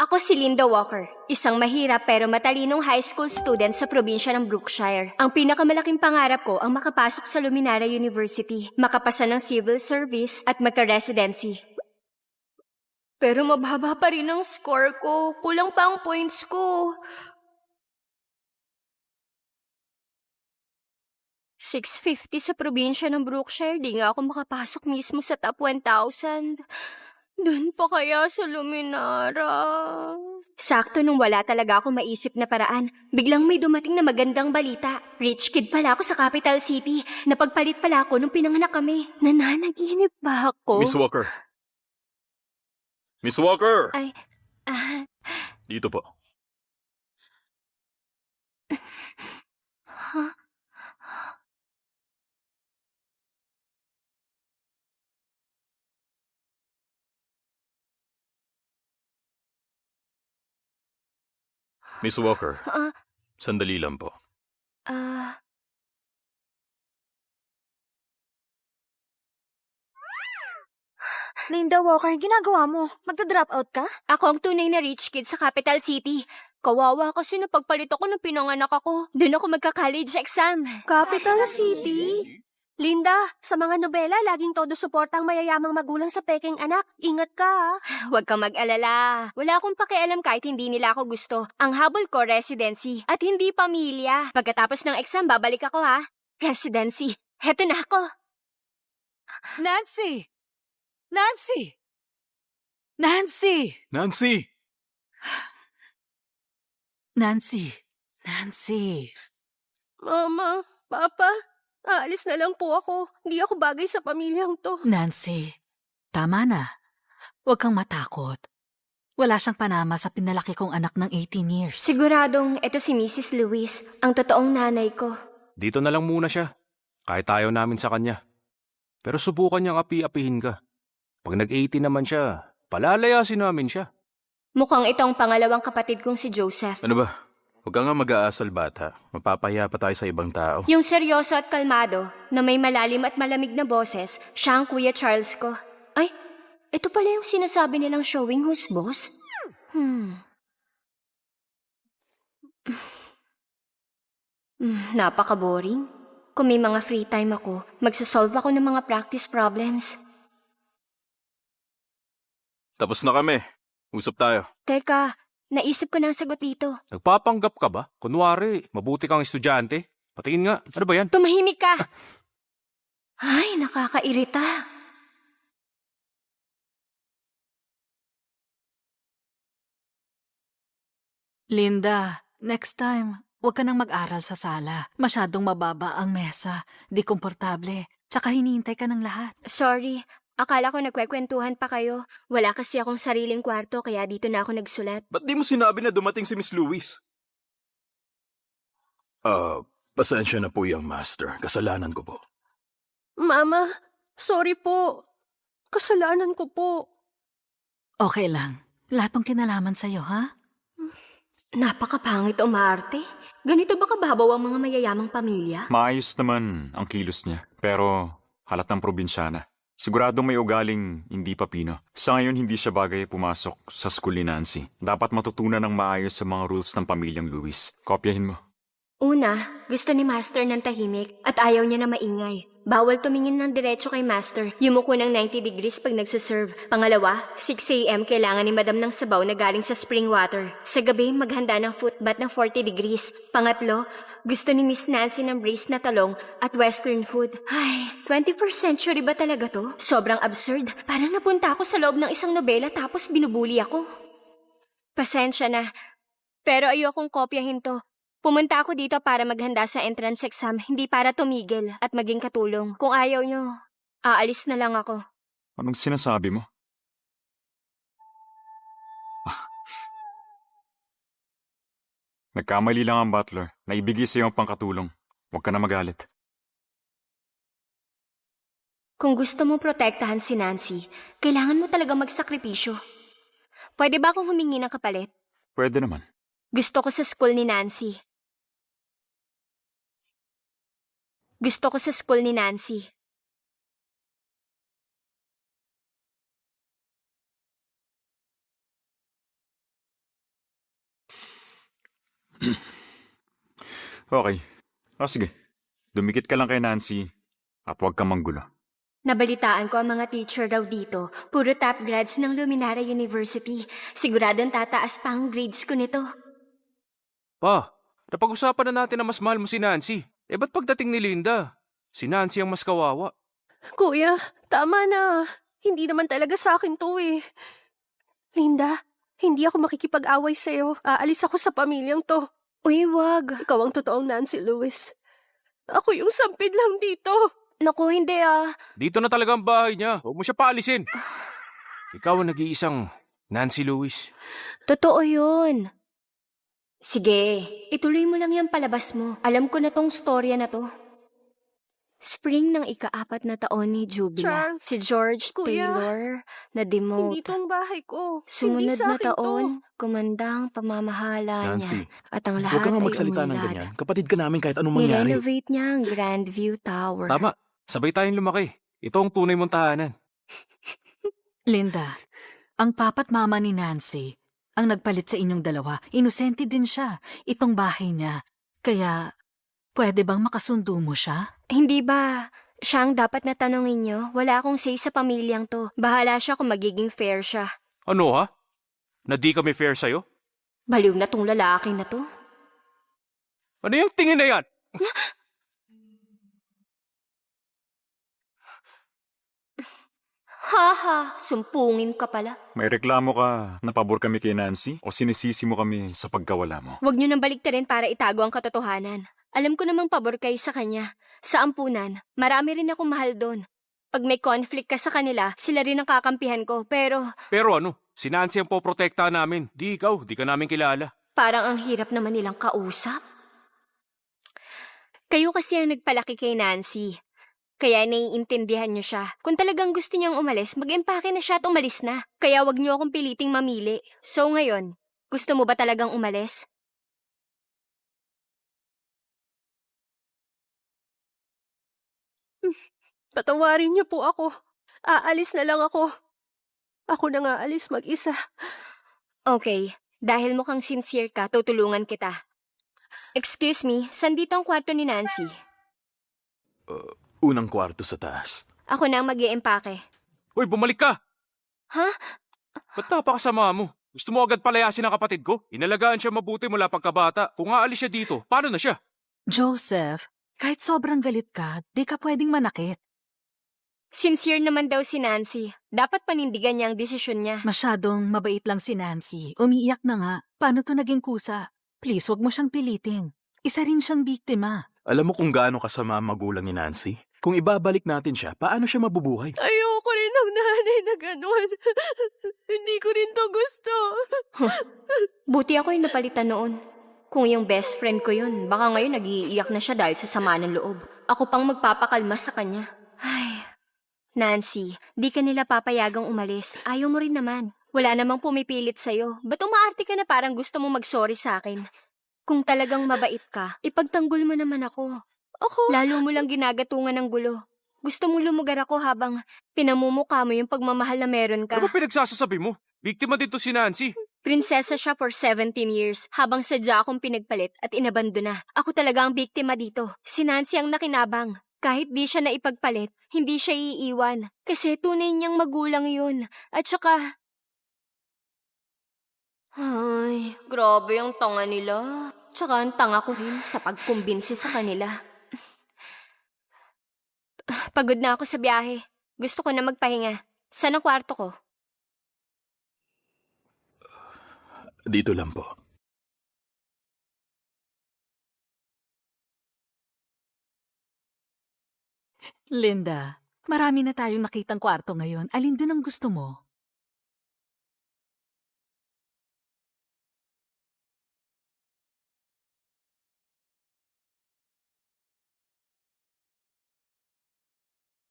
Ako si Linda Walker, isang mahirap pero matalinong high school student sa probinsya ng Brookshire. Ang pinakamalaking pangarap ko ang makapasok sa Luminaria University, makapasa ng civil service at magka-residency. Pero mababa pa rin ang score ko. Kulang pa ang points ko. 650 sa probinsya ng Brookshire, di nga ako makapasok mismo sa top 1,000. Doon pa kaya sa Luminara? Sakto nung wala talaga ako maisip na paraan, biglang may dumating na magandang balita. Rich kid pala ako sa capital city. Napagpalit pala ako nung pinanganak kami. Nananaginip ba ako? Miss Walker. Miss Walker! Ay, Dito po. Miss Walker, sandali lang po. Linda Walker, ginagawa mo? Magda-drop out ka? Ako ang tunay na rich kid sa capital city. Kawawa kasi napagpalit ako nung pinanganak ako. Doon ako magka-college exam. Capital City? Linda, sa mga nobela, laging todo suporta ang mayayamang magulang sa peking anak. Ingat ka, ha? Huwag kang mag-alala. Wala akong pakialam kahit hindi nila ako gusto. Ang habol ko, residency. At hindi pamilya. Pagkatapos ng exam, babalik ako ha. Residency. Heto na ako. Nancy! Nancy! Nancy! Nancy! Nancy! Nancy! Mama, Papa, aalis na lang po ako. Hindi ako bagay sa pamilyang to. Nancy, tama na. Huwag kang matakot. Wala siyang panama sa pinalaki kong anak ng 18 years. Siguradong ito si Mrs. Lewis, ang totoong nanay ko. Dito na lang muna siya. Kahit ayaw namin sa kanya. Pero subukan niyang api-apihin ka. Pag nag-18 naman siya, palalayasin namin siya. Mukhang itong pangalawang kapatid kong si Joseph. Ano ba? Huwag ka nga mag-aasal bata. Mapapahiya pa tayo sa ibang tao. Yung seryoso at kalmado, na may malalim at malamig na boses, siya ang Kuya Charles ko. Ay, ito pala yung sinasabi nilang showing who's boss? Napaka-boring. Kung may mga free time ako, magsasolve ako ng mga practice problems. Tapos na kami. Usap tayo. Teka, naisip ko na ang sagot dito. Nagpapanggap ka ba? Kunwari, mabuti kang estudyante. Patingin nga. Ano ba yan? Tumahimik ka! Ay, nakakairita. Linda, next time, huwag ka nang mag-aral sa sala. Masyadong mababa ang mesa. Di komportable. Tsaka hinihintay ka ng lahat. Sorry, akala ko nagkwekwentuhan pa kayo. Wala kasi akong sariling kwarto kaya dito na ako nagsulat. Ba't di mo sinabi na dumating si Miss Lewis? Pasensya na po yung master. Kasalanan ko po. Mama, sorry po. Kasalanan ko po. Okay lang. Lahat ng kinalaman sa'yo, ha? Napakapangit umarte. Ganito ba kababaw ang mga mayayamang pamilya? Maayos naman ang kilos niya, pero halatang probinsyana. Siguradong may ugaling hindi papino. Sa ngayon, hindi siya bagay pumasok sa school ni Nancy. Dapat matutunan ng maayos sa mga rules ng pamilyang Lewis. Kopyahin mo. Una, gusto ni Master ng tahimik at ayaw niya na maingay. Bawal tumingin ng diretso kay Master. Yumuko ng 90 degrees pag nagsaserve. Pangalawa, 6 a.m. kailangan ni Madam ng sabaw na galing sa spring water. Sa gabi, maghanda ng foot bath ng 40 degrees. Pangatlo, gusto ni Miss Nancy ng braised na talong at western food. Ay, 21st century ba talaga to? Sobrang absurd. Parang napunta ako sa loob ng isang nobela tapos binubuli ako. Pasensya na, pero ayokong kopyahin to. Pumunta ako dito para maghanda sa entrance exam, hindi para tumigil at maging katulong. Kung ayaw nyo, aalis na lang ako. Anong sinasabi mo? Nagkamali lang ang butler. Naibigay sa iyo ang pangkatulong. Huwag ka na magalit. Kung gusto mo protektahan si Nancy, kailangan mo talaga magsakripisyo. Pwede ba akong humingi ng kapalit? Pwede naman. Gusto ko sa school ni Nancy. Gusto ko sa school ni Nancy. Okay. Sige. Dumikit ka lang kay Nancy at huwag kang manggulo. Nabalitaan ko ang mga teacher daw dito. Puro top grads ng Luminara University. Siguradong tataas pa ang grades ko nito. Pa, napag-usapan na natin na mas mahal mo si Nancy. Ba't pagdating ni Linda, si Nancy ang mas kawawa? Kuya, tama na. Hindi naman talaga sa akin to eh. Linda, hindi ako makikipag-away sa'yo. Aalis ako sa pamilyang to. Uy, wag. Ikaw ang totoong Nancy Lewis. Ako yung sampid lang dito. Naku, hindi ah. Dito na talaga ang bahay niya. Huwag mo siya paalisin. Ikaw ang nag-iisang Nancy Lewis. Totoo yun. Sige, ituloy mo lang yung palabas mo. Alam ko na tong storya na to. Spring ng ika-4 na taon ni Jubila. Charles, Si George Kuya, Taylor na Hindi demote. to ang bahay ko. Sumunod hindi sa na akin to. taon, kumandang pamamahala Nancy, niya. At ang lahat huwag kang ay magsalita ng umunlad. ganyan. Kapatid ka namin kahit anong mangyari. Nirenovate niya ang Grandview Tower. Tama, sabay tayong lumaki. Ito ang tunay mong tahanan. Linda, ang papa't mama ni Nancy, ang nagpalit sa inyong dalawa, inosente din siya. Itong bahay niya. Kaya, pwede bang makasundo mo siya? Hindi ba, siya ang dapat na tanongin niyo? Wala akong say sa pamilyang to. Bahala siya kung magiging fair siya. Ano ha? Na di kami fair sa'yo? Baliw na tong lalaki na to. Ano yung tingin na yan? Haha, sumpungin ka pala. May reklamo ka na pabor kami kay Nancy o sinisisi mo kami sa pagkawala mo? Huwag niyo nang baliktarin para itago ang katotohanan. Alam ko namang pabor kayo sa kanya. Sa ampunan, marami rin akong mahal doon. Pag may conflict ka sa kanila, sila rin ang kakampihan ko. Pero Pero ano, si Nancy ang poprotekta namin. Di ikaw, di ka namin kilala. parang ang hirap naman nilang kausap. Kayo kasi ang nagpalaki kay Nancy. Kaya naiintindihan niyo siya. Kung talagang gusto niyang umalis, mag-empake na siya at umalis na. Kaya wag niyo akong piliting mamili. So ngayon, gusto mo ba talagang umalis? Patawarin niyo po ako. Aalis na lang ako. Ako na nga alis mag-isa. Okay, dahil mukhang sincere ka, tutulungan kita. Excuse me, saan dito ang kwarto ni Nancy? Unang kwarto sa taas. Ako na ang mag-iempake. Hoy, bumalik ka! Ha? Ba't napakasama mo? Gusto mo agad palayasin ang kapatid ko? Inalagaan siya mabuti mula pagkabata. Kung aalis siya dito, paano na siya? Joseph, kahit sobrang galit ka, di ka pwedeng manakit. Sincere naman daw si Nancy. Dapat panindigan niya ang desisyon niya. Masyadong mabait lang si Nancy. Umiiyak na nga. Paano to naging kusa? Please, wag mo siyang pilitin. Isa rin siyang biktima. Alam mo kung gaano kasama ang magulang ni Nancy? Kung ibabalik natin siya, paano siya mabubuhay? Ayoko rin ng nanay na ganun. Hindi ko rin to gusto. Buti ako yung napalitan noon. Kung yung best friend ko yun, baka ngayon nag-iiyak na siya dahil sa sama ng loob. Ako pang magpapakalma sa kanya. Ay, Nancy, di ka nila papayagang umalis. Ayaw mo rin naman. Wala namang pumipilit sa'yo. Ba't umaarte ka na parang gusto mo mag-sorry sa akin? Kung talagang mabait ka, ipagtanggol mo naman ako. Ako? Lalo mo lang ginagatungan ng gulo. Gusto mong lumugar ako habang pinamumukha mo yung pagmamahal na meron ka. Ano ba pinagsasasabi mo? Biktima din to si Nancy. Prinsesa siya for 17 years habang sadya akong pinagpalit at inabandona. Ako talaga ang biktima dito. Si Nancy ang nakinabang. Kahit di siya naipagpalit, hindi siya iiwan. Kasi tunay niyang magulang yun. At saka... Ay, grabe yung tanga nila. Tsaka ang tanga ko rin sa pagkumbinsi sa kanila. Pagod na ako sa biyahe. Gusto ko na magpahinga. Saan ang kwarto ko? Dito lang po. Linda, marami na tayong nakitang kwarto ngayon. Alin dun ang gusto mo?